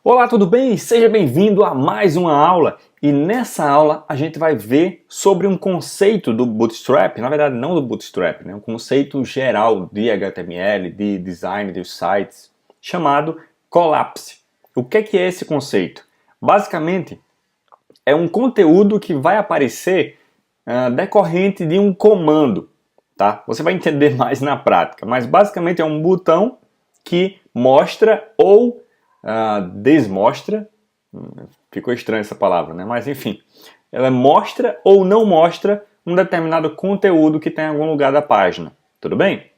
Olá, tudo bem? Seja bem-vindo a mais uma aula. E nessa aula a gente vai ver sobre um conceito do Bootstrap, na verdade não do Bootstrap, né? Um conceito geral de HTML, de design de sites, chamado Collapse. O que é esse conceito? Basicamente, é um conteúdo que vai aparecer decorrente de um comando, tá? Você vai entender mais na prática, mas basicamente é um botão que mostra ou desmostra, ficou estranha essa palavra, né? Mas enfim, ela mostra ou não mostra um determinado conteúdo que tem em algum lugar da página, tudo bem?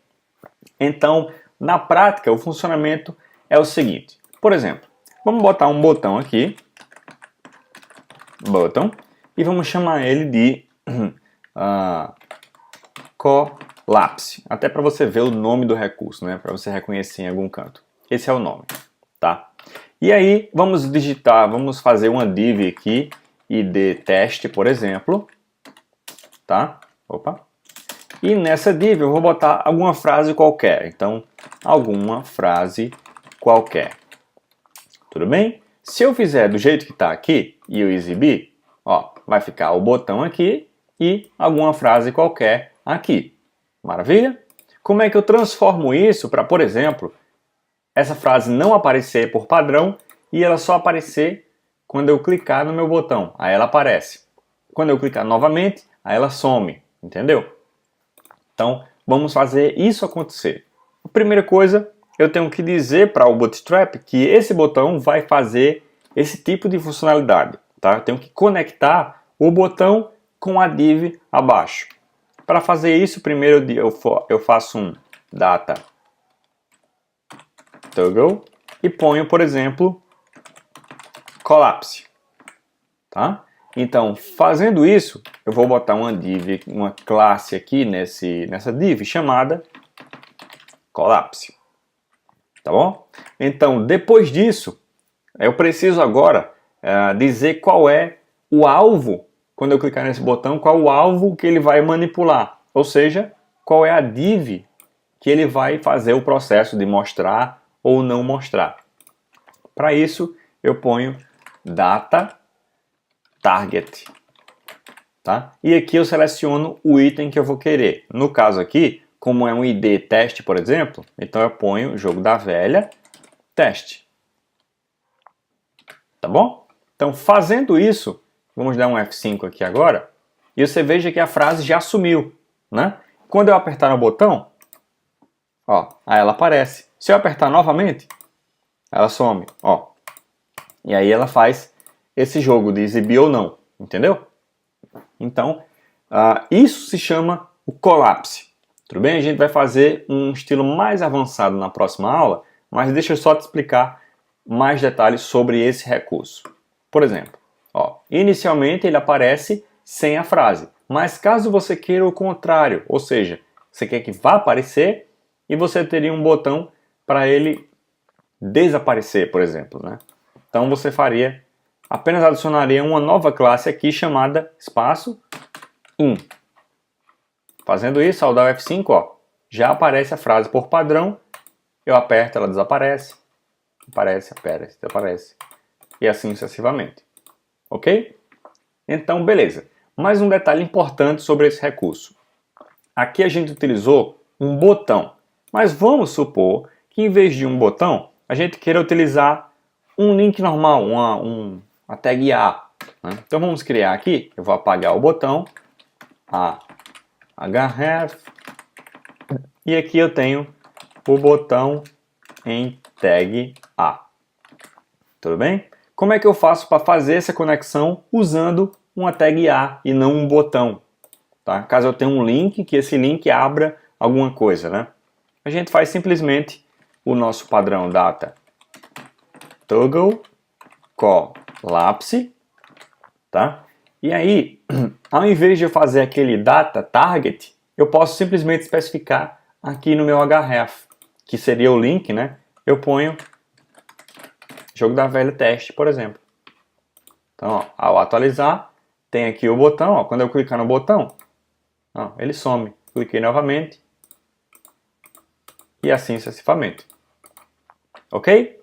Então, na prática, o funcionamento é o seguinte, por exemplo, vamos botar um botão aqui, button, e vamos chamar ele de Collapse, até para você ver o nome do recurso, né? Para você reconhecer em algum canto. Esse é o nome, tá? E aí, vamos digitar, vamos fazer uma div aqui, id teste, por exemplo, tá? Opa. E nessa div eu vou botar alguma frase qualquer, então, alguma frase qualquer. Tudo bem? Se eu fizer do jeito que está aqui e eu exibir, ó, vai ficar o botão aqui e alguma frase qualquer aqui. Maravilha? Como é que eu transformo isso para, por exemplo, essa frase não aparecer por padrão e ela só aparecer quando eu clicar no meu botão? Aí ela aparece. Quando eu clicar novamente, aí ela some. Entendeu? Então, vamos fazer isso acontecer. A primeira coisa, eu tenho que dizer para o Bootstrap que esse botão vai fazer esse tipo de funcionalidade. Tá? Eu tenho que conectar o botão com a div abaixo. Para fazer isso, primeiro eu faço um data toggle e ponho, por exemplo, collapse. Tá? Então, fazendo isso, eu vou botar uma div, uma classe aqui nessa div chamada collapse. Tá bom? Então, depois disso, eu preciso agora dizer qual é o alvo, quando eu clicar nesse botão, qual o alvo que ele vai manipular. Ou seja, qual é a div que ele vai fazer o processo de mostrar ou não mostrar. Para isso, eu ponho data target. Tá? E aqui eu seleciono o item que eu vou querer. No caso aqui, como é um ID teste, por exemplo, então eu ponho jogo da velha teste. Tá bom? Então, fazendo isso, vamos dar um F5 aqui agora, e você veja que a frase já sumiu, né? Quando eu apertar no botão, ó, aí ela aparece. Se eu apertar novamente, ela some, ó. E aí ela faz esse jogo de exibir ou não, entendeu? Então, isso se chama o collapse. Tudo bem? A gente vai fazer um estilo mais avançado na próxima aula, mas deixa eu só te explicar mais detalhes sobre esse recurso. Por exemplo, ó, inicialmente ele aparece sem a frase, mas caso você queira o contrário, ou seja, você quer que vá aparecer e você teria um botão para ele desaparecer, por exemplo, né? Então você faria, apenas adicionaria uma nova classe aqui chamada espaço in. Fazendo isso, ao dar o F5, ó, já aparece a frase por padrão, eu aperto, ela desaparece, aparece, desaparece, e assim sucessivamente. Ok? Então, beleza. Mais um detalhe importante sobre esse recurso. Aqui a gente utilizou um botão, mas vamos supor que em vez de um botão, a gente queira utilizar um link normal, uma tag A. Né? Então vamos criar aqui, eu vou apagar o botão, href, e aqui eu tenho o botão em tag A. Tudo bem? Como é que eu faço para fazer essa conexão usando uma tag A e não um botão? Tá? Caso eu tenha um link, que esse link abra alguma coisa, né? A gente faz simplesmente o nosso padrão data toggle collapse, tá? E aí, ao invés de eu fazer aquele data target, eu posso simplesmente especificar aqui no meu href, que seria o link, né? Eu ponho jogo da velha teste, por exemplo. Então, ó, ao atualizar, tem aqui o botão, ó, quando eu clicar no botão, ó, ele some. Cliquei novamente e assim sucessivamente. Ok?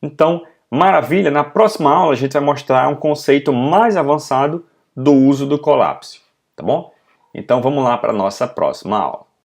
Então, Maravilha! Na próxima aula a gente vai mostrar um conceito mais avançado do uso do colapso, tá bom? Então vamos lá para a nossa próxima aula.